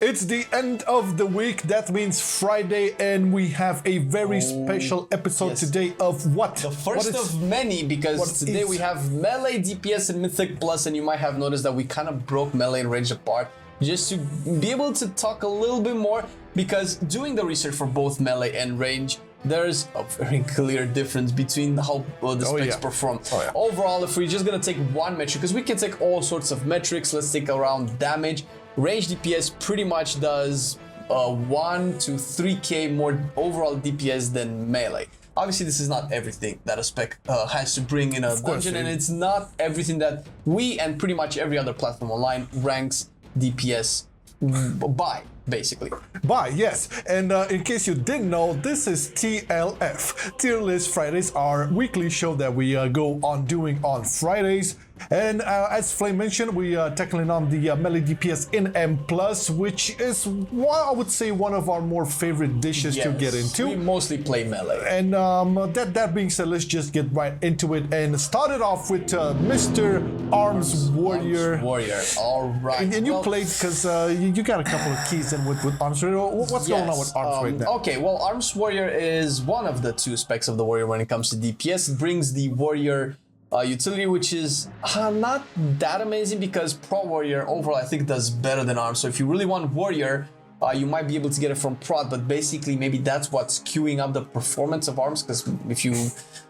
It's the end of the week. That means Friday, and we have a very special episode today of what? The first of many, because today we have melee, DPS, and Mythic Plus, and you might have noticed that we kind of broke melee and range apart just to be able to talk a little bit more, because doing the research for both melee and range, there's a very clear difference between how the specs perform. Overall, if we're just gonna take one metric, because we can take all sorts of metrics, let's take around damage. Range DPS pretty much does 1 to 3k more overall DPS than melee. Obviously, this is not everything that a spec has to bring in a dungeon, and it's not everything that we and pretty much every other platform online ranks DPS by, basically. Yes. And in case you didn't know, this is TLF. Tier List Fridays, our weekly show that we go on doing on Fridays. And as Flame mentioned, we are tackling on the melee DPS in M+, which is, I would say, one of our more favorite dishes to get into. We mostly play melee. And that being said, let's just get right into it and start it off with Mr. Arms Warrior. All right. And you played, because you got a couple of keys in with Arms Warrior. What's going on with Arms right now? Okay, well, Arms Warrior is one of the two specs of the Warrior when it comes to DPS. It brings the Warrior utility, which is not that amazing, because Pro Warrior overall I think does better than Arms. So if you really want Warrior, you might be able to get it from Prod, but basically maybe that's what's queuing up the performance of Arms, because if you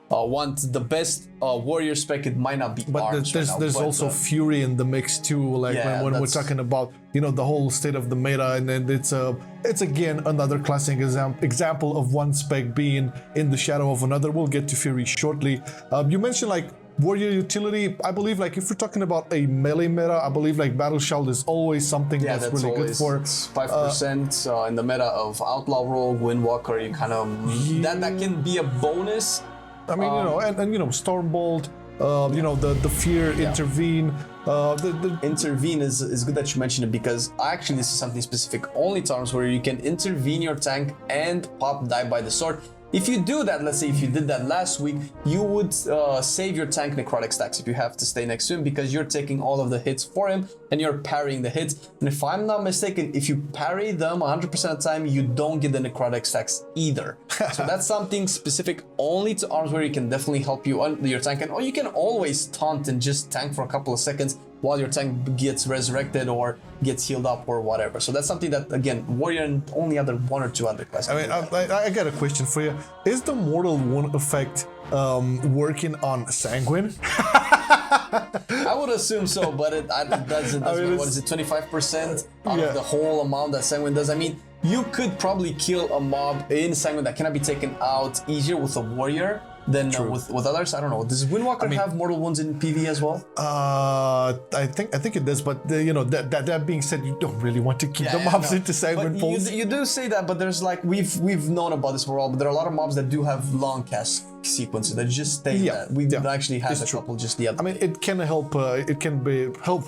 want the best Warrior spec, it might not be Arms. But there's also Fury in the mix too, like when we're talking about, you know, the whole state of the meta, and then it's again another classic example of one spec being in the shadow of another. We'll get to Fury shortly. You mentioned like Warrior utility. I believe, like, if we're talking about a melee meta, I believe like Battle Shout is always something that's really good for. It's 5% in the meta of Outlaw Rogue, Windwalker. You kind of that can be a bonus. I mean, you know, and you know, Stormbolt. You know, the Fear, Intervene. The Intervene is good that you mentioned it, because actually this is something specific only to Arms, where you can intervene your tank and pop die by the sword. If you do that, let's say if you did that last week, you would save your tank necrotic stacks if you have to stay next to him, because you're taking all of the hits for him and you're parrying the hits. And if I'm not mistaken, if you parry them 100% of the time, you don't get the necrotic stacks either. So that's something specific only to Arms, where you can definitely help you on your tank. And or you can always taunt and just tank for a couple of seconds while your tank gets resurrected or gets healed up or whatever. So that's something that, again, Warrior and only other one or two other classes. I mean, I got a question for you. Is the Mortal Wound effect working on Sanguine? I would assume so, but it doesn't. I mean, what is it, 25% of the whole amount that Sanguine does? I mean, you could probably kill a mob in Sanguine that cannot be taken out easier with a Warrior than with others. I don't know. Does Windwalker have mortal wounds in PV as well? I think it does, but you know, that being said, you don't really want to keep the mobs into Sanguine pulls. You do say that, but there's like we've known about this for a while, but there are a lot of mobs that do have long cast sequences that just stay that. We actually had a couple just the other. I mean, it can help. It can help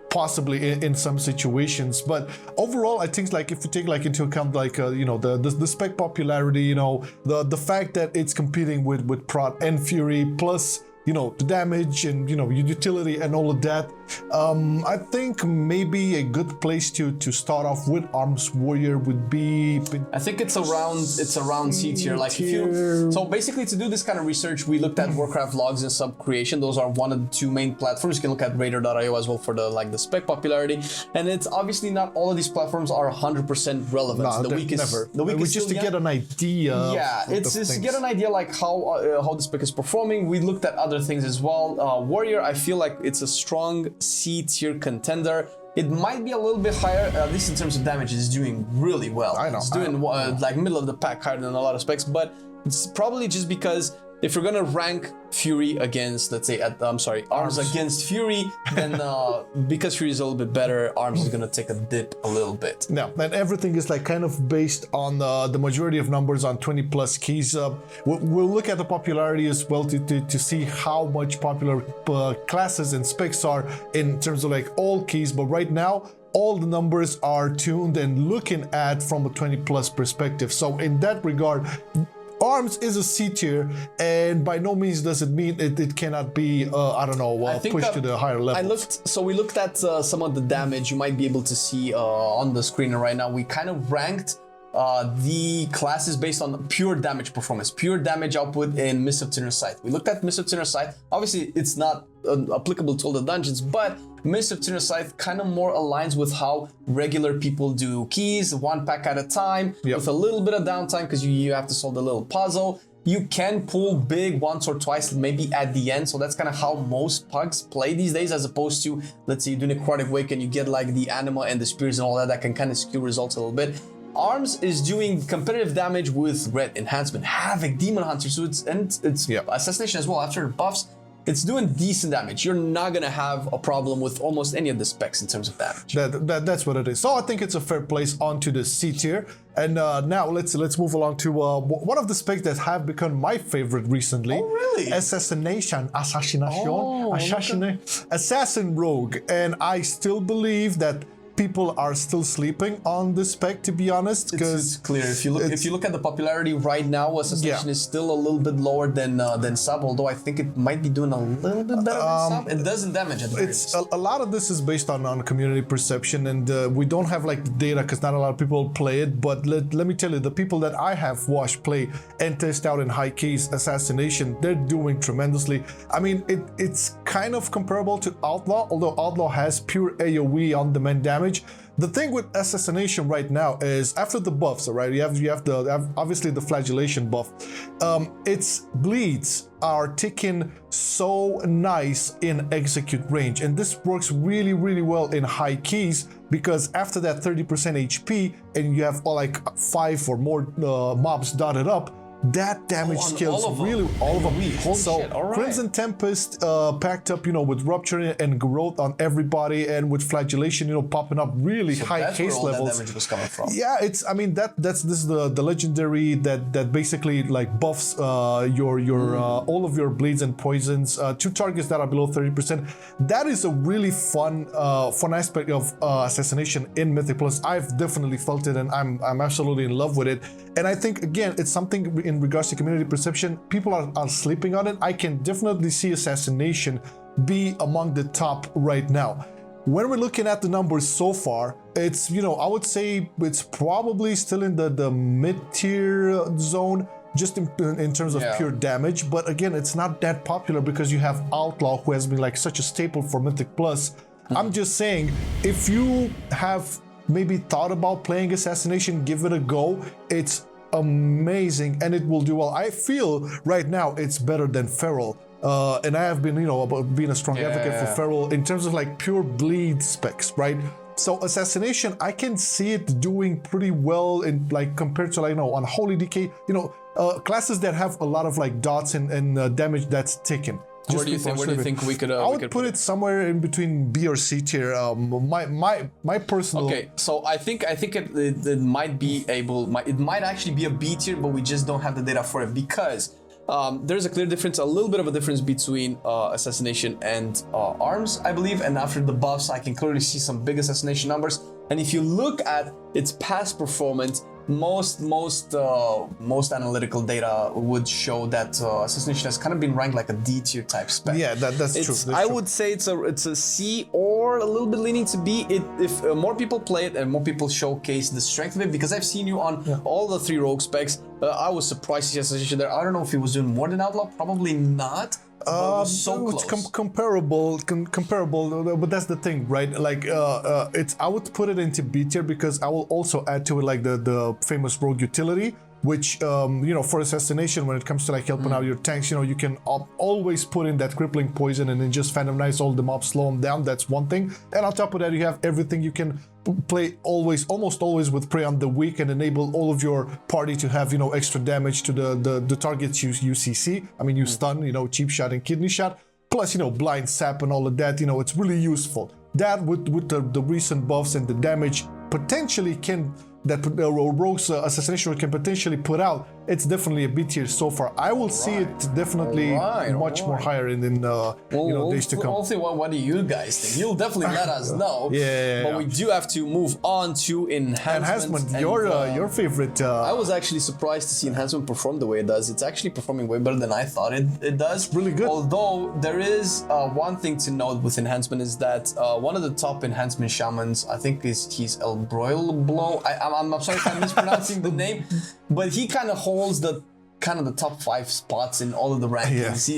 possibly in some situations, but overall I think, like, if you take like into account like you know, the spec popularity, you know, the fact that it's competing with Prot and Fury, plus, you know, the damage and, you know, utility and all of that, I think maybe a good place to start off with Arms Warrior would be. I think it's around C tier. Like, if you, so basically, to do this kind of research, we looked at Warcraft logs and sub creation. Those are one of the two main platforms. You can look at Radar.io as well for the spec popularity. And it's obviously not all of these platforms are 100% relevant. No, the week is never. The week is just to get an idea. Yeah, it's just to get an idea like how the spec is performing. We looked at other things as well. Warrior, I feel like it's a strong C tier contender. It might be a little bit higher, at least in terms of damage. It's doing really well. I know. It's doing like middle of the pack, higher than a lot of specs, but it's probably just because if you're gonna rank Fury against, let's say, Arms against Fury, then because Fury is a little bit better, Arms is gonna take a dip a little bit. Yeah, and everything is like kind of based on the majority of numbers on 20 plus keys. We'll look at the popularity as well to see how much popular classes and specs are in terms of like all keys, but right now, all the numbers are tuned and looking at from a 20 plus perspective. So in that regard, Arms is a C tier, and by no means does it mean it cannot be, I don't know, pushed to the higher level. We looked at some of the damage you might be able to see on the screen right now. We kind of ranked the classes based on pure damage performance, pure damage output in Mist of Tinner Scythe. We looked at Mist of Tinner Scythe. Obviously, it's not applicable to all the dungeons, but Mist of Tinner Scythe kind of more aligns with how regular people do keys, one pack at a time, with a little bit of downtime because you have to solve the little puzzle. You can pull big once or twice, maybe at the end. So that's kind of how most pugs play these days, as opposed to, let's say, you do Necrotic Wake and you get like the Anima and the Spears and all that. That can kind of skew results a little bit. Arms is doing competitive damage with Red, Enhancement, Havoc, Demon Hunter, so it's Assassination as well. After buffs, it's doing decent damage. You're not gonna have a problem with almost any of the specs in terms of damage. That's what it is. So I think it's a fair place onto the C tier. And now let's move along to one of the specs that have become my favorite recently. Oh, really? Assassination Rogue. And I still believe that people are still sleeping on this spec, to be honest, because it's clear. If you look at the popularity right now, Assassination is still a little bit lower than Sub, although I think it might be doing a little bit better than Sub. It doesn't damage at the It's a lot of this is based on community perception, and we don't have like the data because not a lot of people play it. But let me tell you, the people that I have watched play and test out in high keys Assassination, they're doing tremendously. I mean, it's kind of comparable to Outlaw, although Outlaw has pure AoE on-demand damage. The thing with Assassination right now is after the buffs, all right, you have obviously the flagellation buff. Its bleeds are ticking so nice in execute range, and this works really well in high keys because after that 30% HP and you have like 5 or more mobs dotted up, that damage scales really all of them. So Crimson Tempest packed up, with Rupture and Growth on everybody, and with Flagellation, popping up really high case levels. That damage was coming from. Yeah, this is the legendary that basically like buffs your all of your bleeds and poisons to targets that are below 30%. That is a really fun aspect of Assassination in Mythic Plus. I've definitely felt it, and I'm absolutely in love with it. And I think again, it's something in regards to community perception, people are sleeping on it. I can definitely see Assassination be among the top right now. When we're looking at the numbers so far, it's, I would say it's probably still in the mid-tier zone, just in terms of pure damage. But again, it's not that popular because you have Outlaw, who has been like such a staple for Mythic Plus. I'm just saying, if you have maybe thought about playing Assassination, give it a go. It's amazing and it will do well. I feel right now it's better than Feral. And I have been, about being a strong advocate for Feral in terms of like pure bleed specs, right? So Assassination, I can see it doing pretty well in like compared to like, Unholy DK, classes that have a lot of like dots and damage that's taken. Where do you think we could? I would put it somewhere in between B or C tier. My personal. Okay, so I think it might be it might actually be a B tier, but we just don't have the data for it because there's a clear difference, a little bit of a difference between Assassination and Arms, I believe. And after the buffs, I can clearly see some big Assassination numbers. And if you look at its past performance, most analytical data would show that Assassination has kind of been ranked like a D tier type spec. Yeah, that's true. I would say it's a C or a little bit leaning to B. If more people play it and more people showcase the strength of it, because I've seen you on all the 3 rogue specs. I was surprised to see Assassination there. I don't know if he was doing more than Outlaw, probably not. So it's comparable, but that's the thing, right? Like, I would put it into B tier because I will also add to it like the famous rogue utility, which for Assassination, when it comes to like helping out your tanks, you can always put in that crippling poison and then just Phantomize all the mobs, slow them down. That's one thing. And on top of that, you have everything you can play almost always with Prey on the Weak and enable all of your party to have extra damage to the targets you CC. I mean, you stun, cheap shot and kidney shot, plus blind sap and all of that. It's really useful. That with the recent buffs and the damage potentially Rogue's Assassination Rogue can potentially put out, it's definitely a B tier so far. I will see it definitely much more higher in days to come. We'll see what do you guys think. You'll definitely let us know. But we do have to move on to enhancement. Your favorite. I was actually surprised to see enhancement perform the way it does. It's actually performing way better than I thought it does. It's really good. Although there is one thing to note with enhancement is that one of the top enhancement shamans, I think he's El Broil Blow. I'm sorry if I'm mispronouncing the name, but he kind of holds the top 5 spots in all of the rankings.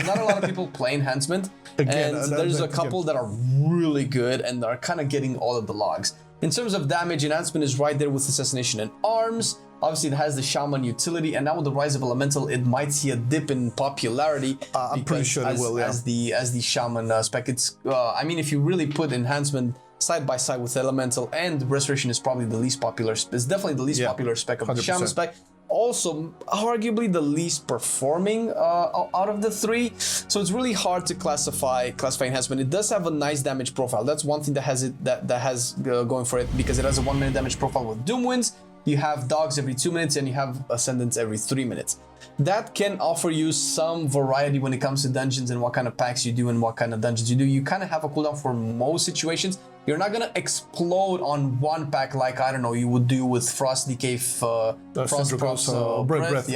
Not a lot of people play enhancement, and there's a couple that are really good and are kind of getting all of the logs. In terms of damage, enhancement is right there with assassination and arms. Obviously, it has the shaman utility, and now with the rise of elemental, it might see a dip in popularity. I'm pretty sure it will. As the shaman spec, it's. I mean, if you really put enhancement side by side with elemental, and restoration is probably the least popular. It's definitely the least popular spec of 100%. The shaman spec. Also, arguably the least performing out of the 3. So it's really hard to classify enhancement. It does have a nice damage profile. That's one thing that has going for it, because it has a 1 minute damage profile with Doom Winds. You have dogs every 2 minutes, and you have ascendants every 3 minutes. That can offer you some variety when it comes to dungeons and what kind of packs you do and what kind of dungeons you do. You kind of have a cooldown for most situations. You're not gonna explode on one pack like, I don't know, you would do with Frost Decay, Frost Props, Breath.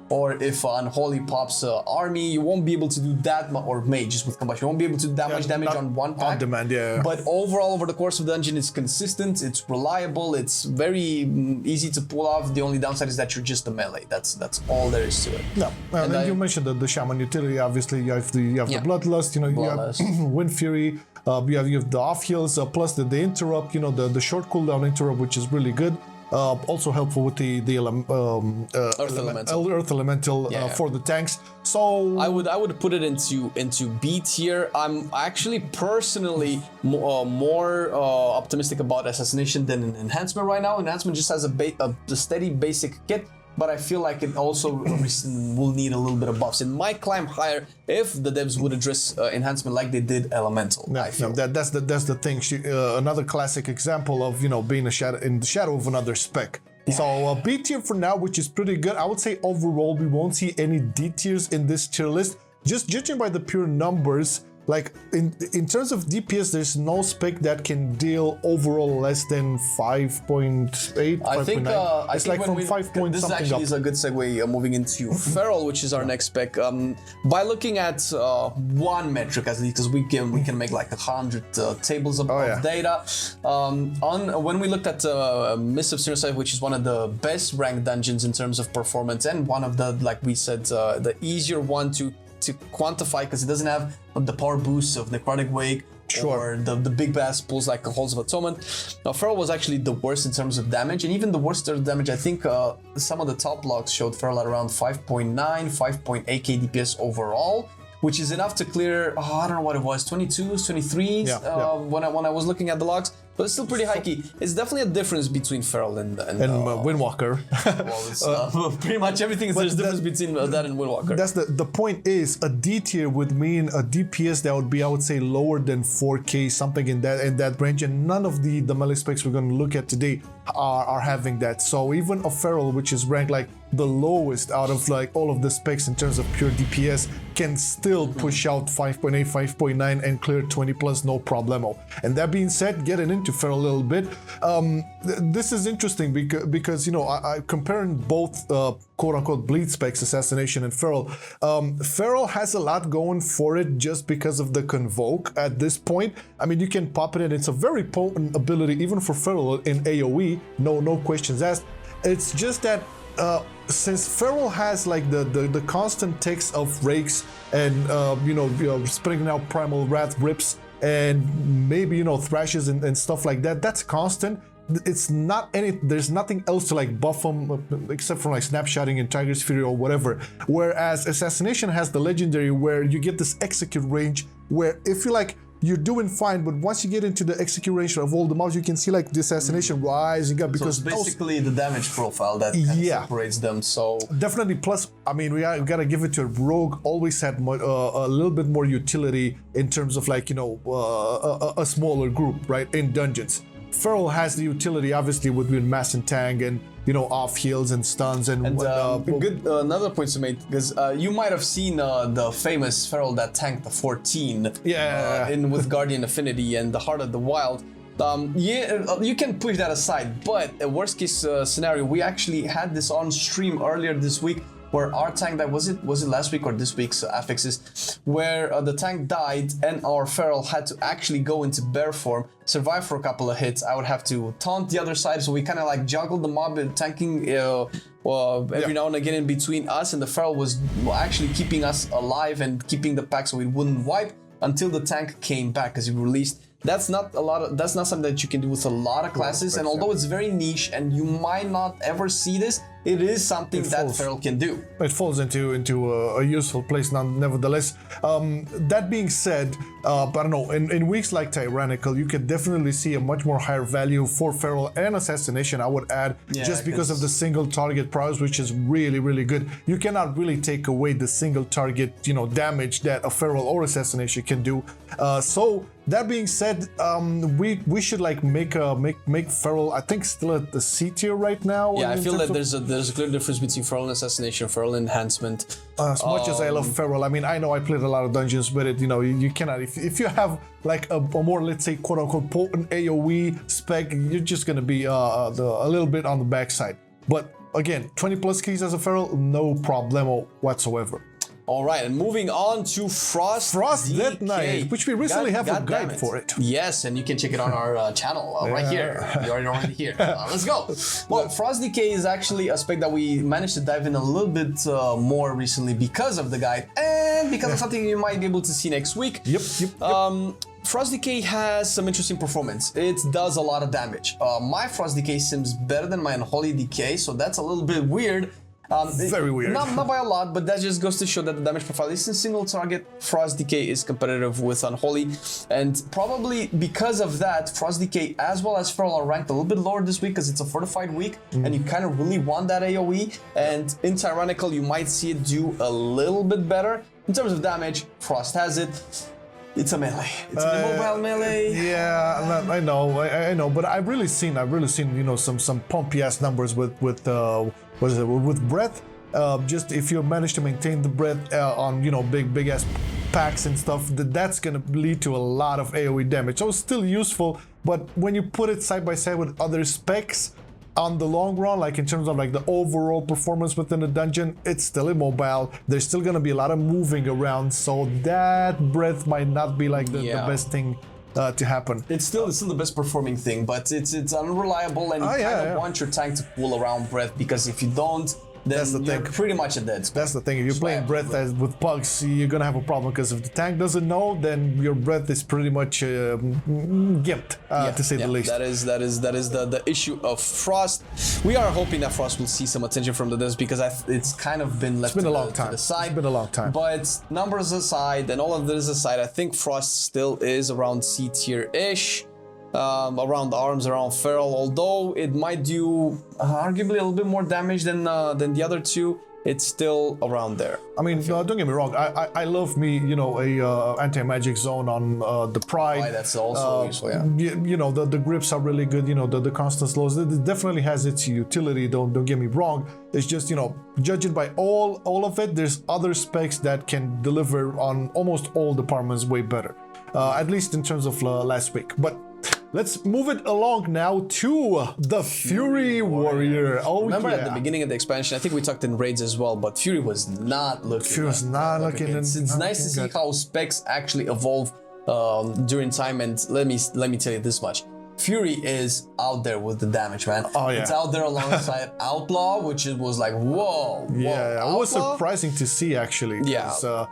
Or if Unholy pops Army, you won't be able to do that, or Mages with Combustion. You won't be able to do that much damage on one pack. On demand, But overall, over the course of the dungeon, it's consistent, it's reliable, it's very easy to pull off. The only downside is that you're just a melee. That's all there is to it. No, and then you mentioned the Shaman utility. Obviously, you have the Bloodlust. You have Wind Fury. You have the off heals, plus the interrupt. The short cooldown interrupt, which is really good. Also helpful with the Earth Elemental for the tanks. So I would put it into B tier. I'm actually personally more optimistic about Assassination than Enhancement right now. Enhancement just has a steady basic kit, but I feel like it also will need a little bit of buffs. It might climb higher if the devs would address enhancement like they did Elemental. That's the thing. Another classic example of being in the shadow of another spec. Yeah. So B tier for now, which is pretty good. I would say overall we won't see any D tiers in this tier list. Just judging by the pure numbers. Like in terms of DPS, there's no spec that can deal overall less than 5.8. I think it's like from 5 point this something actually up. Is a good segue moving into Feral, which is our next spec. By looking at one metric at least, because we can make like 100 tables of data. When we looked at Mist of Sinnersight, which is one of the best ranked dungeons in terms of performance, and one of the, like we said, the easier one to quantify, because it doesn't have the power boosts of Necrotic Wake or the big bass pulls like Halls of Atonement. Now, Feral was actually the worst in terms of damage, and even the worst of damage, I think some of the top logs showed Feral at around 5.9, 5.8k DPS overall, which is enough to clear, I don't know what it was, 22s, 23s when I was looking at the logs. But it's still pretty high key. It's definitely a difference between Feral and Windwalker. Well, it's pretty much everything. There's a difference between that and Windwalker. That's the point is a D tier would mean a DPS that would be, I would say, lower than 4k, something in that range, and none of the melee specs we're going to look at today are having that. So even a Feral, which is ranked like the lowest out of like all of the specs in terms of pure DPS, can still push out 5.8, 5.9 and clear 20 plus no problemo. And that being said, getting into Feral a little bit, this is interesting because I comparing both quote unquote bleed specs, Assassination and Feral. Feral has a lot going for it just because of the Convoke at this point. I mean, you can pop it in. It's a very potent ability even for Feral in AoE, no questions asked. It's just that since Feral has like the constant ticks of rakes and springing out primal wrath rips and maybe thrashes and stuff like that, that's constant. It's not there's nothing else to like buff them except for like snapshotting and Tiger's Fury or whatever. Whereas Assassination has the legendary where you get this execute range where if you like you're doing fine, but once you get into the execute range of all the mobs, you can see like the assassination rising up because so it's basically the damage profile that kind of separates them. So definitely. Plus, I mean, we gotta give it to Rogue. Always had a little bit more utility in terms of like a smaller group, right, in dungeons. Feral has the utility, obviously, with mass and tank and, you know, off heals and stuns and another point to make, because you might have seen the famous Feral that tanked the 14 with Guardian Affinity and the Heart of the Wild. You can push that aside, but a worst case scenario, we actually had this on stream earlier this week, where our tank died. Was it last week or this week's affixes, where the tank died and our Feral had to actually go into bear form, survive for a couple of hits. I would have to taunt the other side, so we kind of like juggled the mob and tanking every now and again in between us, and the Feral was actually keeping us alive and keeping the pack so we wouldn't wipe until the tank came back, because he released. That's not something that you can do with a lot of classes, and although it's very niche and you might not ever see this, it is something that Feral can do. It falls into a useful place nevertheless. That being said, I don't know, in weeks like Tyrannical, you can definitely see a much more higher value for Feral and Assassination, I would add, just because of the single target prowess, which is really, really good. You cannot really take away the single target, you know, damage that a Feral or Assassination can do. So that being said, we should like make Feral, I think, still at the C tier right now. Yeah, I feel that there's a clear difference between Feral and Assassination, Feral and Enhancement. As much as I love Feral, I mean, I know I played a lot of dungeons with it. You know, you cannot, if you have like a more, let's say, quote unquote potent AOE spec, you're just gonna be a little bit on the backside. But again, 20 plus keys as a Feral, no problemo whatsoever. All right, and moving on to Frost Death Knight, which we recently have a guide for it. Yes, and you can check it on our channel right here. You're already here. Let's go. Well, Frost Decay is actually a spec that we managed to dive in a little bit more recently because of the guide and because of something you might be able to see next week. Yep. Frost Decay has some interesting performance. It does a lot of damage. My Frost Decay seems better than my Unholy Decay, so that's a little bit weird. Very weird. Not by a lot, but that just goes to show that the damage profile is in single target. Frost Decay is competitive with Unholy, and probably because of that, Frost Decay as well as Feral are ranked a little bit lower this week because it's a fortified week, and you kind of really want that AoE. And in Tyrannical, you might see it do a little bit better in terms of damage. Frost has it. It's a melee. It's an immobile melee. Yeah, I know, but I've really seen, you know, some pumpy ass numbers with breath. Just if you manage to maintain the breath on, you know, big ass packs and stuff, that's gonna lead to a lot of AoE damage. So it's still useful, but when you put it side by side with other specs, on the long run, like in terms of like the overall performance within the dungeon, it's still immobile. There's still gonna be a lot of moving around, so that breath might not be like the best thing to happen. It's still the best performing thing, but it's unreliable, and you kind of want your tank to pull around breath, because if you don't, then that's the you're thing. Pretty much a dead spec. That's the thing. If you're playing breath with pugs, you're gonna have a problem, because if the tank doesn't know, then your breath is pretty much gimped, to say the least. That is the issue of Frost. We are hoping that Frost will see some attention from the devs, because it's kind of been left to the side. It's been a long time. But numbers aside and all of this aside, I think Frost still is around C tier-ish. Around arms, around Feral, although it might do arguably a little bit more damage than the other two, it's still around there. I mean, don't get me wrong, I love me, you know, a anti-magic zone on the Pride. That's also useful, yeah. You know, the grips are really good, you know, the constant slows, it definitely has its utility, don't get me wrong. It's just, you know, judging by all of it, there's other specs that can deliver on almost all departments way better, at least in terms of last week. But let's move it along now to the Fury Warrior. Oh, remember at the beginning of the expansion, I think we talked in raids as well, but Fury was not looking. Fury was not looking. It's nice to see how specs actually evolve during time, and let me tell you this much. Fury is out there with the damage, man. Oh yeah. It's out there alongside Outlaw, which it was like, whoa. Yeah, it was surprising to see, actually. Yeah.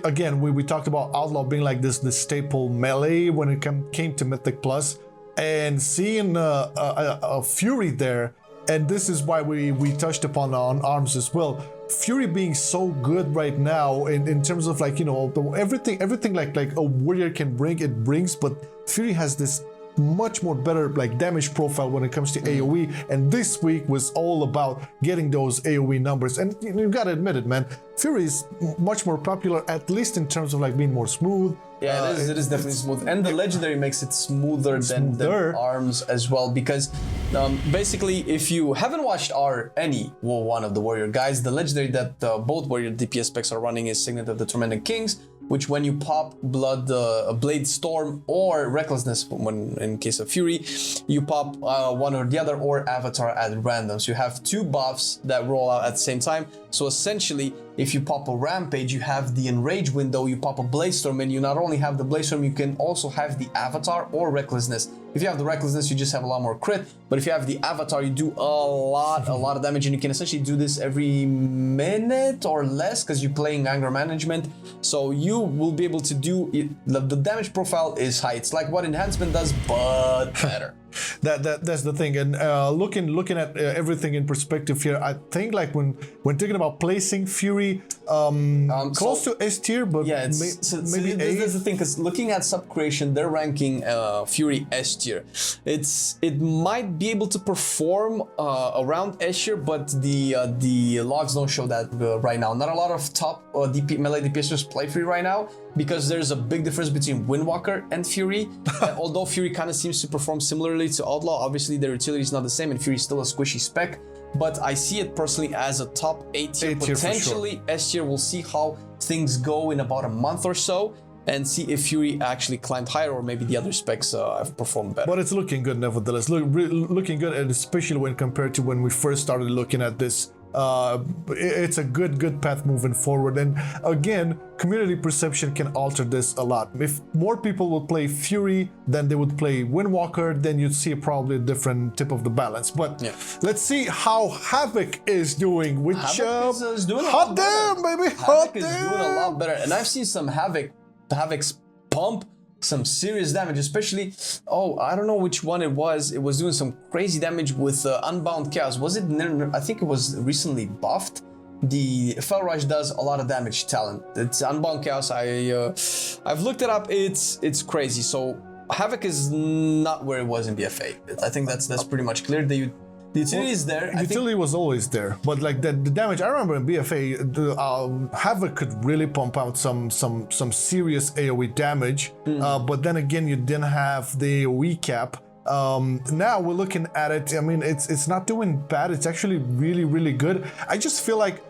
Again, we talked about Outlaw being like this staple melee when it came to Mythic Plus, and seeing a Fury there, and this is why we touched upon on arms as well. Fury being so good right now in terms of, like, you know, everything like a warrior can bring, it brings, but Fury has this much more better like damage profile when it comes to AoE, and this week was all about getting those AoE numbers. And you gotta admit it, man, Fury is much more popular, at least in terms of like being more smooth, Yeah, it is definitely smooth, and the legendary makes it smoother than arms as well. Because basically, if you haven't watched any one of the warrior guys, the legendary that both warrior DPS specs are running is Signet of the Tormented Kings, which when you pop Blade Storm or Recklessness, when in case of Fury, you pop one or the other or Avatar at random. So you have two buffs that roll out at the same time. So essentially, if you pop a Rampage, you have the Enrage window, you pop a Blade Storm, and you not only have the Blade Storm, you can also have the Avatar or Recklessness. If you have the Recklessness, you just have a lot more crit, but if you have the Avatar, you do a lot of damage, and you can essentially do this every minute or less because you're playing Anger Management. So you will be able to do it. The damage profile is high. It's like what Enhancement does, but better. That's the thing. And looking at everything in perspective here, I think like when thinking about placing Fury close to S tier, but yeah, maybe A. That's the thing, because looking at Sub Creation, they're ranking Fury S tier. It might be able to perform around S tier, but the logs don't show that right now. Not a lot of top melee DPSers play Fury right now, because there's a big difference between Windwalker and Fury. Although Fury kind of seems to perform similarly to Outlaw, obviously their utility is not the same, and Fury is still a squishy spec. But I see it personally as a top A tier, potentially S tier. We'll see how things go in about a month or so, and see if Fury actually climbed higher, or maybe the other specs have performed better. But it's looking good nevertheless. Looking good, and especially when compared to when we first started looking at this. It's a good path moving forward, and again, community perception can alter this a lot. If more people would play Fury than they would play Windwalker, then you'd see probably a different tip of the balance. But let's see how Havoc is doing, which is doing hot damn, baby, Havoc is doing a lot better, and I've seen some Havoc's pump some serious damage, especially, I don't know which one it was doing some crazy damage with Unbound Chaos. Was it? I think it was recently buffed. The Fell Rush does a lot of damage talent. It's Unbound Chaos. I've looked it up. It's crazy. So Havoc is not where it was in BFA. I think that's pretty much clear. The utility is there. Utility was always there, but like the damage. I remember in BFA, Havoc could really pump out some serious AOE damage. But then again, you didn't have the AOE cap. Now we're looking at it. I mean, it's not doing bad. It's actually really good. I just feel like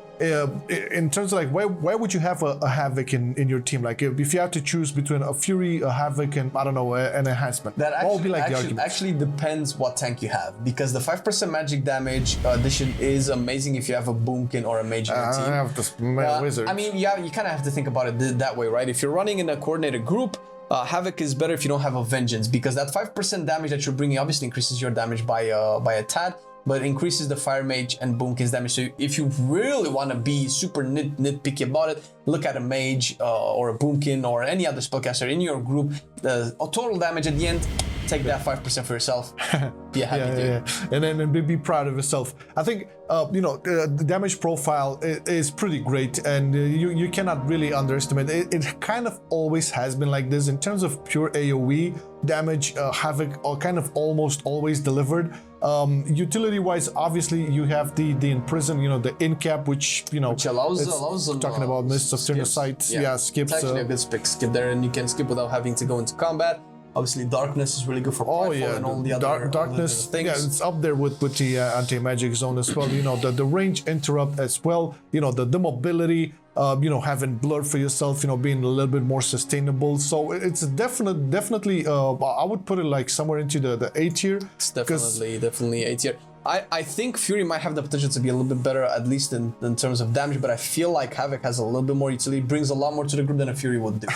in terms of like why would you have a Havoc in your team? Like if you had to choose between a Fury, a Havoc, and I don't know, an Enhancement, that actually depends what tank you have, because the 5% magic damage addition is amazing if you have a Boomkin or a Mage in your team. I have this wizard. I mean, yeah, you kind of have to think about it that way, right? If you're running in a coordinated group, Havoc is better if you don't have a Vengeance, because that 5% damage that you're bringing obviously increases your damage by a tad, but increases the Fire Mage and Boomkin's damage. So if you really want to be super nitpicky about it, look at a Mage or a Boomkin or any other spellcaster in your group. The total damage at the end, take that 5% for yourself. Be a happy dude. And then be proud of yourself. I think the damage profile is pretty great, and you cannot really underestimate it. It kind of always has been like this in terms of pure AOE damage. Havoc kind of almost always delivered. Utility wise, obviously you have the Imprison, the incap, which allows them, talking about Mists of Sight, skips. It's actually a good skip there, and you can skip without having to go into combat. Obviously, Darkness is really good for Prideful and all the other Darkness things. Yeah, it's up there with the anti-magic zone as well. The range interrupt as well. The mobility. Having Blur for yourself. Being a little bit more sustainable. So it's definitely. I would put it like somewhere into the A tier. It's definitely A tier. I think Fury might have the potential to be a little bit better, at least in terms of damage, but I feel like Havoc has a little bit more utility, brings a lot more to the group than a Fury would do.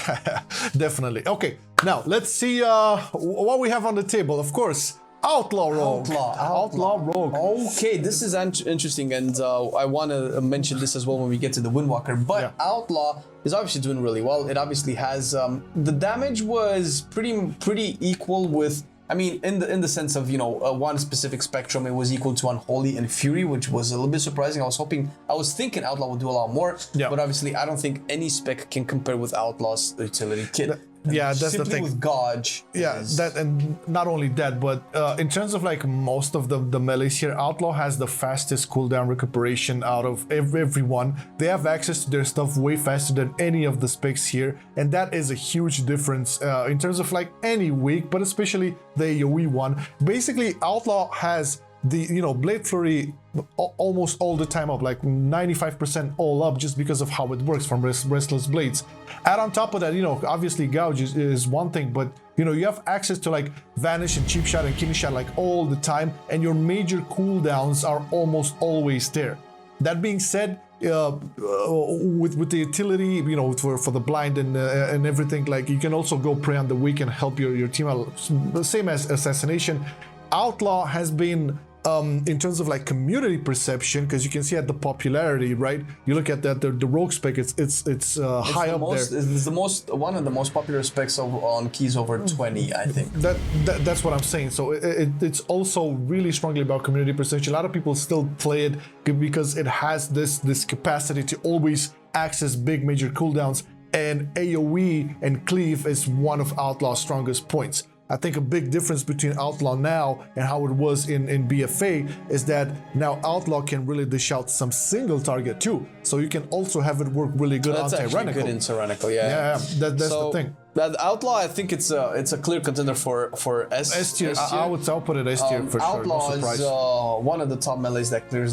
Definitely. Okay, now let's see what we have on the table. Of course, Outlaw Rogue. Outlaw Rogue. Okay, this is interesting, and I want to mention this as well when we get to the Windwalker, but Outlaw is obviously doing really well. It obviously has, the damage was pretty equal with, I mean, in the sense of, one specific spectrum, it was equal to Unholy and Fury, which was a little bit surprising. I was thinking Outlaw would do a lot more, but obviously I don't think any spec can compare with Outlaw's utility kit. Yeah, that's the Simply thing. with Gauge. Yeah, that, and not only that, but in terms of like most of the melees here, Outlaw has the fastest cooldown recuperation out of everyone. They have access to their stuff way faster than any of the specs here, and that is a huge difference in terms of like any week, but especially the AoE one. Basically, Outlaw has the Blade Flurry almost all the time up, like 95% all up, just because of how it works from Restless Blades. Add on top of that, obviously Gouge is one thing, but you have access to like Vanish and Cheap Shot and Kidney Shot like all the time, and your major cooldowns are almost always there. That being said, with the utility, for the blind and everything, like you can also go Prey on the Weak and help your team out, the same as Assassination. Outlaw has been in terms of like community perception, because you can see at the popularity, right? You look at that the Rogue spec, it's high up there. It's one of the most popular specs on keys over 20, I think. That's what I'm saying. So it's also really strongly about community perception. A lot of people still play it because it has this capacity to always access big major cooldowns, and AoE and cleave is one of Outlaw's strongest points. I think a big difference between Outlaw now and how it was in BFA is that now Outlaw can really dish out some single target too. So you can also have it work really good on Tyrannical. That's good in Tyrannical, yeah. That's the thing. That Outlaw, I think it's a clear contender for S tier. I'll put it S tier for sure. Outlaw is one of the top melees that clear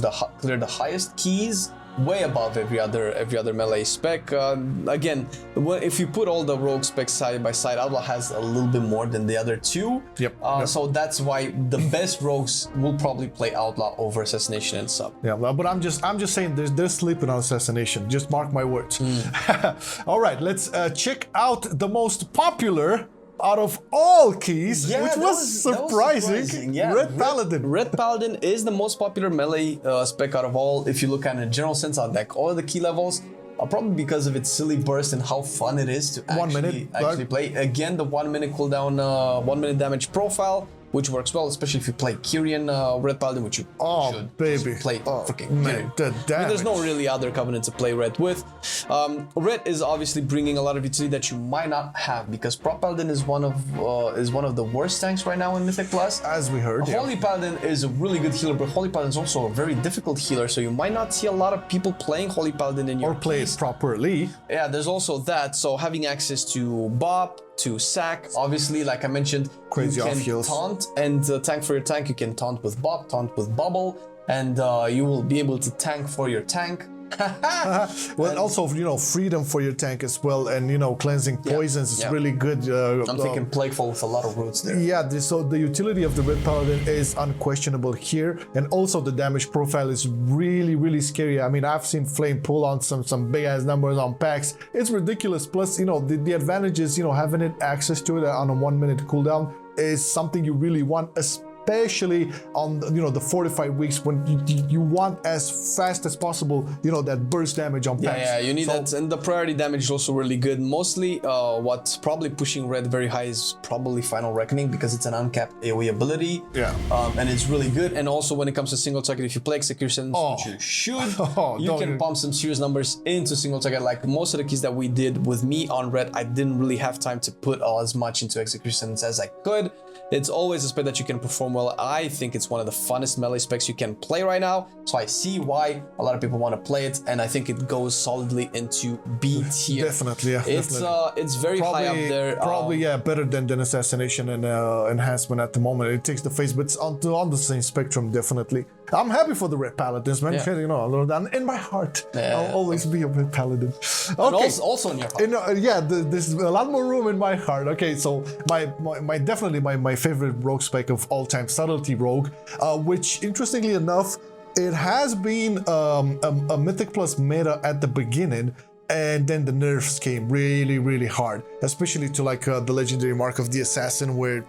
the highest keys, way above every other melee spec. Again, if you put all the rogue specs side by side, Outlaw has a little bit more than the other two. Yep. So that's why the best rogues will probably play Outlaw over Assassination and Sub. Yeah, but I'm just saying they're sleeping on Assassination. Just mark my words. All right, let's check out the most popular out of all keys, which was surprising. Yeah. Red Paladin. Red Paladin is the most popular melee spec out of all. If you look at a general sense on deck, all the key levels, probably because of its silly burst and how fun it is to actually play. Again, the 1 minute cooldown, 1 minute damage profile, which works well, especially if you play Kyrian Red Paladin, which you should play freaking Kyrian. There's no really other covenant to play Red with. Red is obviously bringing a lot of utility that you might not have, because Prop Paladin is one of the worst tanks right now in Mythic Plus. As we heard. Holy Paladin is a really good healer, but Holy Paladin is also a very difficult healer, so you might not see a lot of people playing Holy Paladin in your or play it properly. Yeah, there's also that. So having access to Bop, to sack, obviously, like I mentioned, crazy you off can heals. taunt and tank for your tank. You can taunt with Bop, taunt with Bubble, and you will be able to tank for your tank. Well, and also, freedom for your tank as well, and cleansing poisons is really good. I'm thinking Plagueful with a lot of roots there. Yeah, so the utility of the Red Paladin is unquestionable here, and also the damage profile is really scary. I mean, I've seen Flame pull on some big ass numbers on packs. It's ridiculous. Plus, the advantages, having it access to it on a 1 minute cooldown is something you really want, especially on the fortified weeks when you want as fast as possible that burst damage on packs. Yeah, you need that, and the priority damage is also really good. Mostly what's probably pushing Red very high is probably Final Reckoning, because it's an uncapped AoE ability. Yeah. And it's really good. And also when it comes to single target, if you play Execution, which you should, you can pump some serious numbers into single target. Like most of the keys that we did with me on Red, I didn't really have time to put as much into Executions as I could. It's always a spec that you can perform well. I think it's one of the funnest melee specs you can play right now, so I see why a lot of people want to play it, and I think it goes solidly into B tier. Definitely, yeah. It's very high up there. Probably, better than Assassination and Enhancement at the moment. It takes the face, but it's on the same spectrum, definitely. I'm happy for the Red Paladins, man. In my heart, I'll always be a Red Paladin. Okay. Also in your heart. There's a lot more room in my heart. Okay, so my favorite rogue spec of all time, Subtlety Rogue, which interestingly enough, it has been a Mythic Plus meta at the beginning, and then the nerfs came really hard, especially to the legendary Mark of the Assassin, where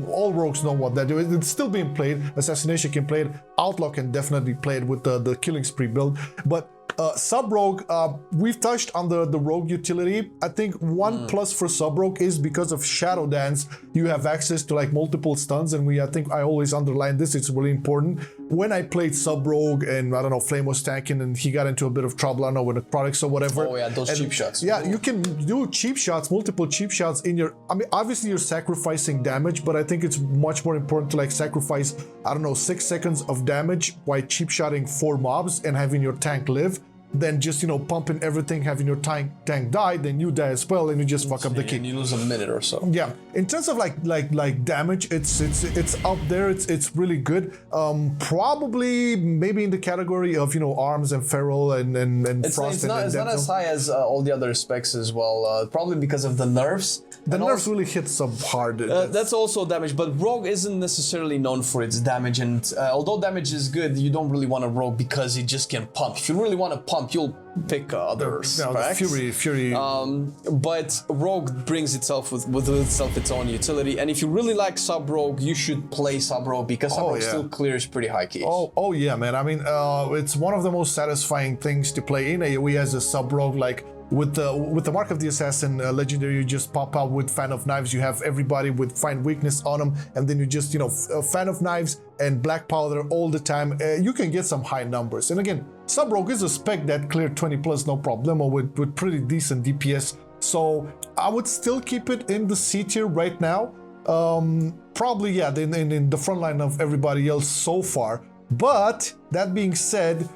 all rogues know what that is. It's still being played. Assassination can play it. Outlaw can definitely play it with the Killing Spree build, but Sub-Rogue, we've touched on the Rogue utility. I think one plus for Sub-Rogue is because of Shadowlands. You have access to multiple stuns, and I think I always underline this, it's really important. when I played Sub Rogue and I don't know, Flame was tanking and he got into a bit of trouble, I don't know, with the products or whatever. Oh yeah, those cheap shots. Yeah, you can do cheap shots, multiple cheap shots in your, I mean, obviously you're sacrificing damage, but I think it's much more important to like sacrifice, I don't know, 6 seconds of damage by cheap shotting 4 mobs and having your tank live, than just, you know, pumping everything, having your tank die, then you die as well, and you just fuck up the kill. And you lose a minute or so. Yeah, in terms of like damage, it's up there. It's really good. Probably maybe in the category of, you know, arms and feral and frost. It's not as high as all the other specs as well. Probably because of the nerfs. The nerfs really hit some hard. That's also damage, but Rogue isn't necessarily known for its damage, and although damage is good, you don't really want a Rogue because it just can pump. If you really want to pump, you'll pick other specs. Fury. But Rogue brings itself with itself its own utility, and if you really like Sub Rogue, you should play Sub Rogue because Sub Rogue still clears pretty high keys. Oh yeah, man. I mean, it's one of the most satisfying things to play in AoE as a Sub Rogue. Like with the Mark of the Assassin legendary, you just pop out with Fan of Knives. You have everybody with Find Weakness on them, and then you just, you know, Fan of Knives and Black Powder all the time. You can get some high numbers. And again, Sub Rogue is a spec that cleared 20 plus no problemo with pretty decent DPS. So I would still keep it in the C tier right now. Probably, yeah, in the front line of everybody else so far. But that being said,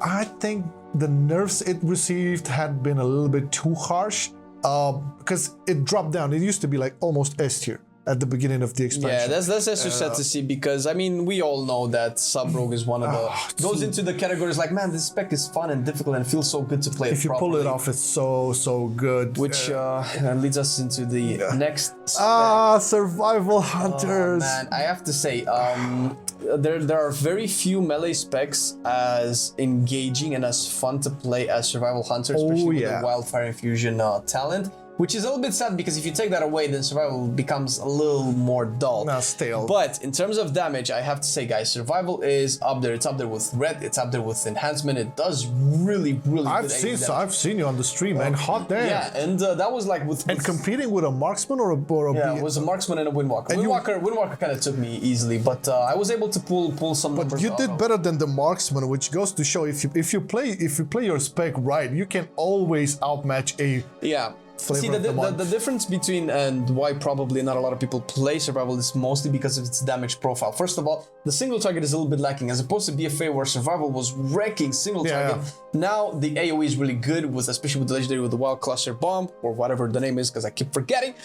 I think the nerfs it received had been a little bit too harsh, because it dropped down. It used to be like almost S tier at the beginning of the expansion. Yeah, that's just sad to see, because I mean, we all know that Sub Rogue is one of the goes into the categories like, man, this spec is fun and difficult and feels so good to play. If you pull it off, it's so good. Which leads us into the next spec. Survival Hunters. Man, I have to say, there are very few melee specs as engaging and as fun to play as Survival Hunter, especially with the Wildfire Infusion talent. Which is a little bit sad, because if you take that away, then Survival becomes a little more dull. Stale. But in terms of damage, I have to say, guys, Survival is up there. It's up there with Red. It's up there with Enhancement. It does really good I've seen you on the stream, man. Hot damn. Yeah, and that was like with competing with a marksman or a yeah, it was a marksman and a Windwalker. Windwalker kind of took me easily, but I was able to pull some numbers. But you did better than the marksman, which goes to show if you play your spec right, you can always outmatch a See, the difference between, and why probably not a lot of people play Survival, is mostly because of its damage profile. First of all, the single target is a little bit lacking, as opposed to BFA where Survival was wrecking single target. Now the AoE is really good, especially with the legendary with the Wild Cluster Bomb, or whatever the name is, because I keep forgetting.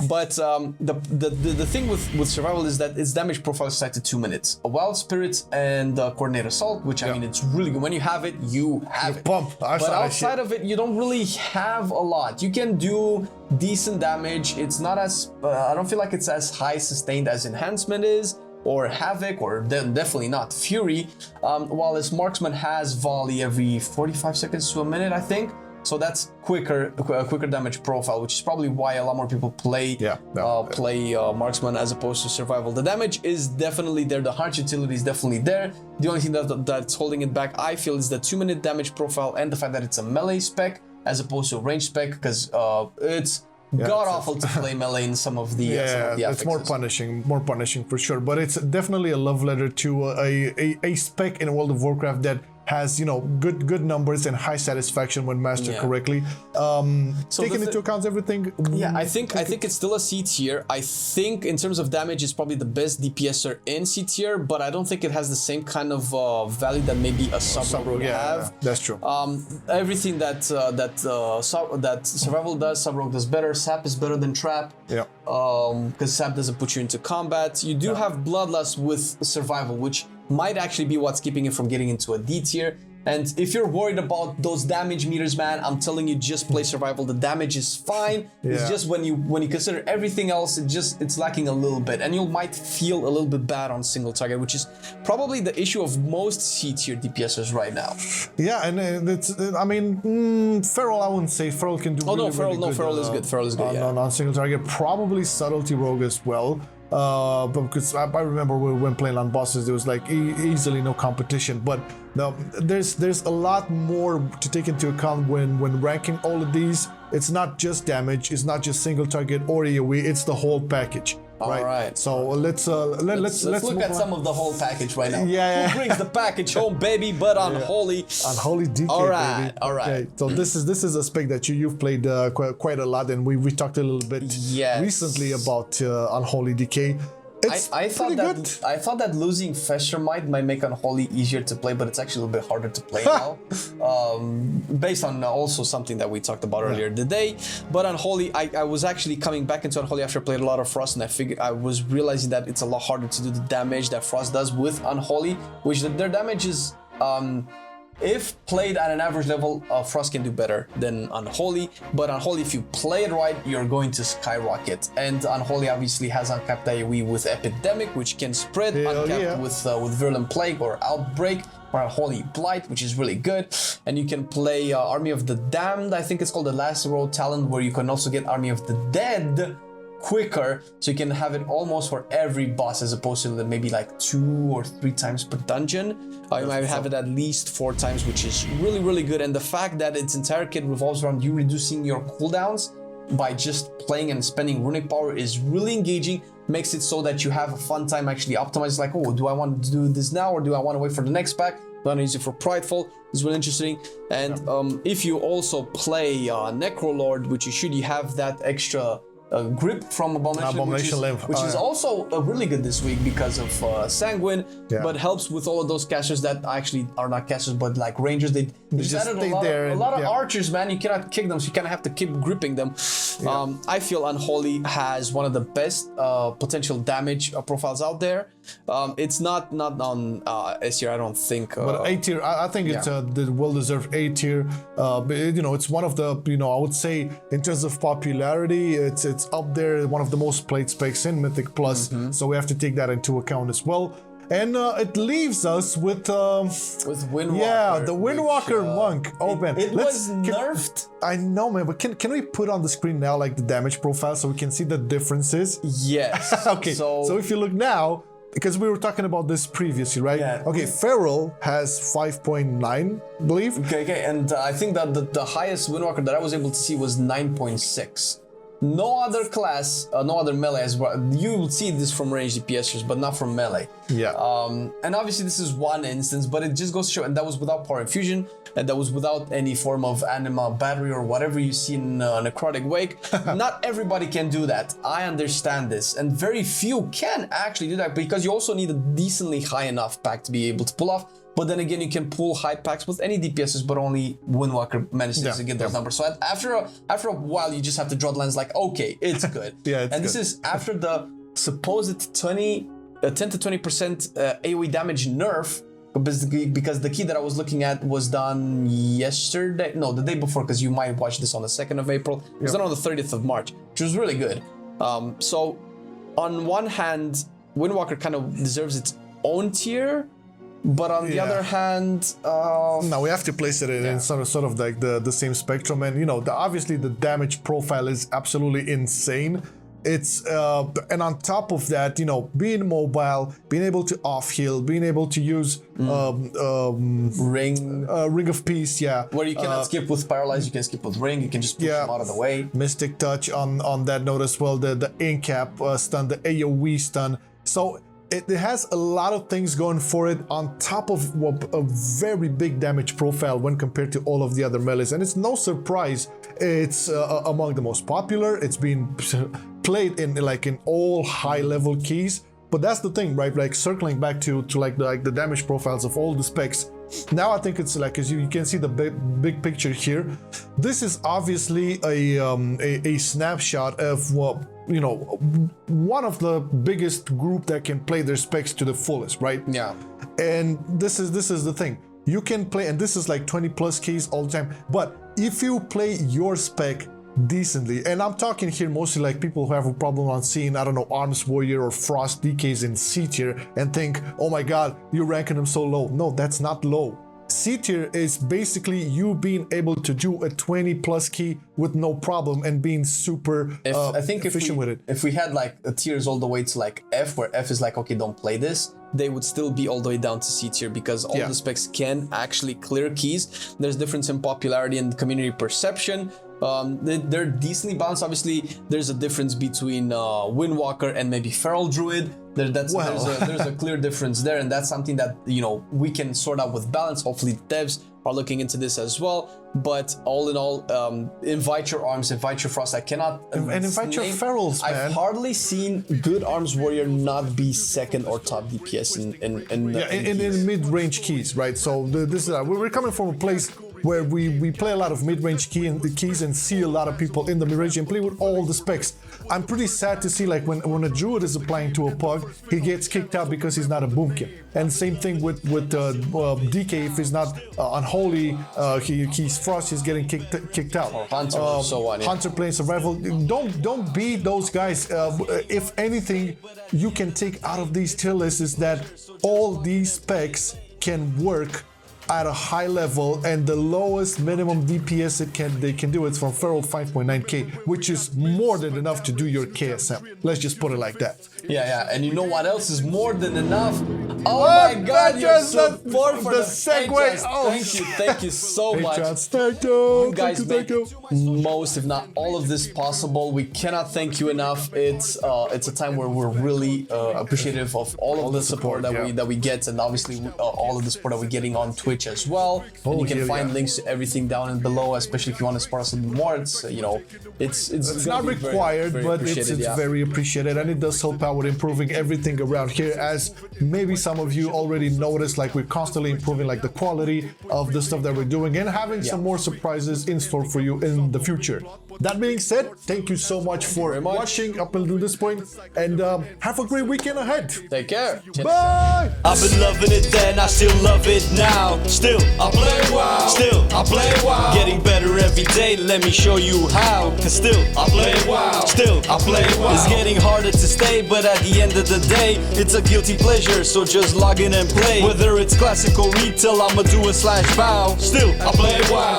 But the thing with Survival is that its damage profile is set to 2 minutes. A Wild Spirit and Coordinate Assault, which I mean, it's really good. When you have it, you have it. Pump. But outside of it, you don't really have a lot. You can do decent damage. It's not as I don't feel like it's as high sustained as Enhancement is, or Havoc, or definitely not Fury, while is Marksman has volley every 45 seconds to a minute, I think. So that's quicker damage profile, which is probably why a lot more people play Marksman as opposed to Survival. The damage is definitely there. The heart utility is definitely there. The only thing that's holding it back, I feel, is the 2-minute damage profile and the fact that it's a melee spec as opposed to a range spec, because it's god-awful to play melee in some of the it's more punishing for sure. But it's definitely a love letter to a spec in World of Warcraft that has, you know, good numbers and high satisfaction when mastered correctly. So taking into account everything. I think it's still a C tier. I think in terms of damage, it's probably the best DPSer in C tier, but I don't think it has the same kind of value that maybe a Sub Rogue have. That's true. Everything that Survival does, Sub Rogue does better. Sap is better than Trap. Because Sap doesn't put you into combat. You do have Bloodlust with Survival, which might actually be what's keeping it from getting into a D tier. And if you're worried about those damage meters, man, I'm telling you, just play Survival. The damage is fine. It's just when you consider everything else, it's lacking a little bit, and you might feel a little bit bad on single target, which is probably the issue of most C tier DPSers right now. Yeah, and I mean, Feral, I wouldn't say Feral can do. Feral is good. Feral is good. On single target, probably Subtlety Rogue as well. Because I remember when playing on bosses, there was like easily no competition. But now there's a lot more to take into account when ranking all of these. It's not just damage, it's not just single target or AoE, it's the whole package. right? Alright. So let's look at some of the whole package right now. Yeah. Who brings the package home, baby? But Unholy. Unholy DK, Alright, baby. alright. Okay, so this is a spec that you've played quite a lot, and we talked a little bit recently about Unholy DK. I thought that losing Fester might make Unholy easier to play, but it's actually a little bit harder to play now, based on also something that we talked about earlier today. But Unholy, I was actually coming back into Unholy after I played a lot of Frost, and I was realizing that it's a lot harder to do the damage that Frost does with Unholy, which their damage is if played at an average level, Frost can do better than Unholy, but Unholy, if you play it right, you're going to skyrocket. And Unholy obviously has uncapped AoE with Epidemic, which can spread, uncapped with Virulent Plague or Outbreak, or Unholy Blight, which is really good. And you can play Army of the Damned, I think it's called the Last Road Talent, where you can also get Army of the Dead quicker, so you can have it almost for every boss as opposed to maybe like 2 or 3 times per dungeon. You might have it at least 4 times, which is really good. And the fact that its entire kit revolves around you reducing your cooldowns by just playing and spending runic power is really engaging, makes it so that you have a fun time actually optimized, like, oh, do I want to do this now or do I want to wait for the next pack? Do I want to use it for Prideful? It's really interesting. And if you also play Necrolord, which you have that extra grip from Abomination Lymph, which is also really good this week because of Sanguine, but helps with all of those casters that actually are not casters but like rangers. They just added a lot of archers, man. You cannot kick them, so you kind of have to keep gripping them. I feel Unholy has one of the best potential damage profiles out there. It's not on S tier, I don't think. But A tier, I think it's the well-deserved A tier. It's one of the, I would say in terms of popularity, it's up there, one of the most played specs in Mythic Plus. So we have to take that into account as well. And it leaves us with Windwalker. Yeah, the Windwalker Monk. It was nerfed. I know, man, but can we put on the screen now like the damage profile so we can see the differences? Yes. Okay. So if you look now, because we were talking about this previously, right? Yeah. Okay, Feral has 5.9, I believe. Okay, and I think that the highest Windwalker that I was able to see was 9.6. No other class, no other melee as well. You will see this from ranged DPSers, but not from melee. Yeah. And obviously this is one instance, but it just goes to show, and that was without Power Infusion, and that was without any form of Anima Battery or whatever you see in Necrotic Wake. Not everybody can do that. I understand this, and very few can actually do that because you also need a decently high enough pack to be able to pull off. But then again, you can pull high packs with any DPSs, but only Windwalker manages to get those numbers. So after a while, you just have to draw the lines like, okay, it's good. This is after the supposed 10 to 20% AoE damage nerf, because the key that I was looking at was done yesterday, no, the day before, because you might watch this on the 2nd of April. It was done on the 30th of March, which was really good. So on one hand, Windwalker kind of deserves its own tier, but on the other hand, no, we have to place it in sort of like the same spectrum, and obviously the damage profile is absolutely insane. It's and on top of that, being mobile, being able to off heal, being able to use Ring of Peace, where you cannot skip with Paralyze, you can skip with Ring, you can just push them out of the way. Mystic Touch on that note as well, the Incap stun, the AoE stun. So it has a lot of things going for it on top of a very big damage profile when compared to all of the other melees, and it's no surprise it's among the most popular. It's being played in all high level keys, but that's the thing, right? Like circling back to the damage profiles of all the specs. Now I think it's like, as you can see the big picture here, this is obviously a snapshot of one of the biggest group that can play their specs to the fullest, right? Yeah. And this is the thing. You can play, and this is like 20 plus keys all the time, but if you play your spec decently, and I'm talking here mostly like people who have a problem on seeing, I don't know, Arms Warrior or Frost DKs in C tier and think, oh my god, you're ranking them so low. No, that's not low. C tier is basically you being able to do a 20 plus key with no problem and being super efficient with it. If we had like tiers all the way to like F, where F is like, okay, don't play this, they would still be all the way down to C tier because all the specs can actually clear keys. There's difference in popularity and community perception. They're decently balanced. Obviously, there's a difference between Windwalker and maybe Feral Druid. There's a clear difference there, and that's something that, you know, we can sort out with balance. Hopefully, devs are looking into this as well. But all in all, invite your arms, invite your frost. I cannot and invite your ferals, man. I've hardly seen good arms warrior not be second or top DPS in mid-range keys, right? So this is we're coming from a place where we play a lot of mid-range keys and see a lot of people in the mid-range and play with all the specs. I'm pretty sad to see, like, when a druid is applying to a pug, he gets kicked out because he's not a boomkin. And same thing with DK, if he's not unholy, he's frost, he's getting kicked out. Or hunter, and so on. Hunter playing survival. Don't be those guys. If anything you can take out of these tier lists is that all these specs can work at a high level, and the lowest minimum DPS they can do it's from Feral 5.9k, which is more than enough to do your KSM. Let's just put it like that. Yeah, and you know what else is more than enough? Oh my God, you're so poor for the segue. Thank you so much. Thank you. You guys make most, if not all of this possible. We cannot thank you enough. It's a time where we're really appreciative of all of the support that we get, and obviously all of the support that we're getting on Twitch as well. And you can find links to everything down and below, especially if you want to support us a little more. It's it's not required, but it's very appreciated, and it does help out with improving everything around here. As maybe some of you already noticed, like, we're constantly improving like the quality of the stuff that we're doing and having some more surprises in store for you in the future. That being said, thank you so much for watching up until this point, and have a great weekend ahead. Take care. Bye. I've been loving it then, I still love it now. Still, I play WoW. Still, I play WoW. Getting better every day, let me show you how. Cause still, I play WoW. Still, I play WoW. It's getting harder to stay, but at the end of the day, it's a guilty pleasure, so just log in and play. Whether it's classic or retail, I'ma do a /bow. Still, I play WoW.